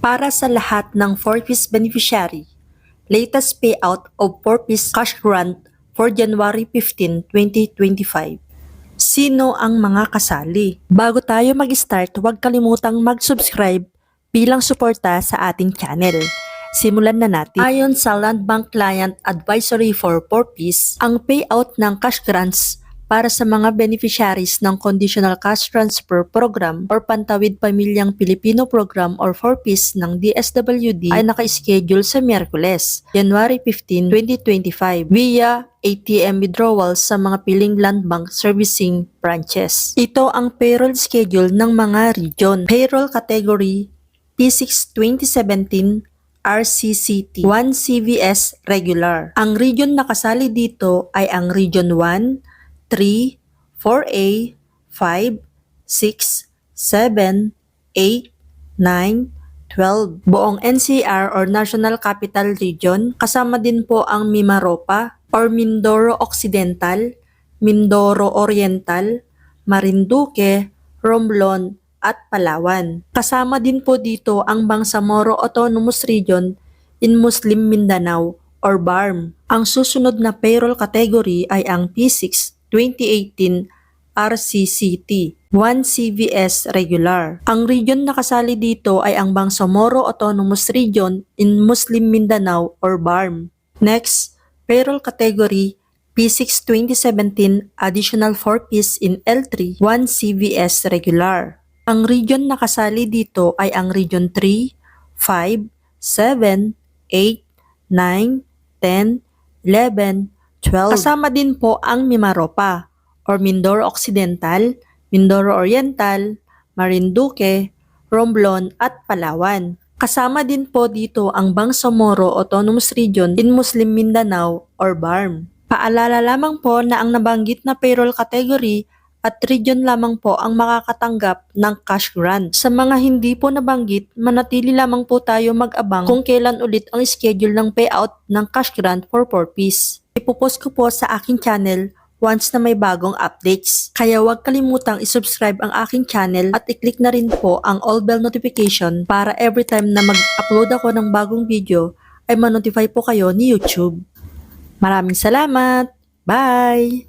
Para sa lahat ng 4-piece beneficiary, latest payout of 4-piece cash grant for January 15, 2025. Sino ang mga kasali? Bago tayo mag-start, huwag kalimutang mag-subscribe bilang suporta sa ating channel. Simulan na natin. Ayon sa Land Bank Client Advisory for 4-piece, ang payout ng cash grants para sa mga beneficiaries ng Conditional Cash Transfer Program or Pantawid Pamilyang Pilipino Program or 4-piece ng DSWD ay naka-schedule sa Miyerkules, January 15, 2025 via ATM withdrawals sa mga piling Land Bank Servicing branches. Ito ang payroll schedule ng mga region. Payroll category P6 2017 RCCT 1 CVS regular. Ang region na kasali dito ay ang Region 1, 3, 4A, 5, 6, 7, 8, 9, 12. Buong NCR or National Capital Region, kasama din po ang Mimaropa or Mindoro Occidental, Mindoro Oriental, Marinduque, Romblon, at Palawan. Kasama din po dito ang Bangsamoro Autonomous Region in Muslim Mindanao or BARM. Ang susunod na payroll category ay ang P6 2018 RCCT 1 CVS regular. Ang region na kasali dito ay ang Bangsamoro Autonomous Region in Muslim Mindanao or BARM. Next, payroll category P6 2017 additional 4-piece in L3 1 CVS regular. Ang region na kasali dito ay ang Region 3, 5, 7, 8, 9, 10, 11, 12. Kasama din po ang Mimaropa or Mindoro Occidental, Mindoro Oriental, Marinduque, Romblon at Palawan. Kasama din po dito ang Bangsamoro Autonomous Region in Muslim Mindanao or BARM. Paalala lamang po na ang nabanggit na payroll category at region lamang po ang makakatanggap ng cash grant. Sa mga hindi po nabanggit, manatili lamang po tayo mag-abang kung kailan ulit ang schedule ng payout ng cash grant for 4-piece. Ipopost ko po sa aking channel once na may bagong updates. Kaya huwag kalimutang isubscribe ang aking channel at i-click na rin po ang all bell notification para every time na mag-upload ako ng bagong video ay ma-notify po kayo ni YouTube. Maraming salamat! Bye!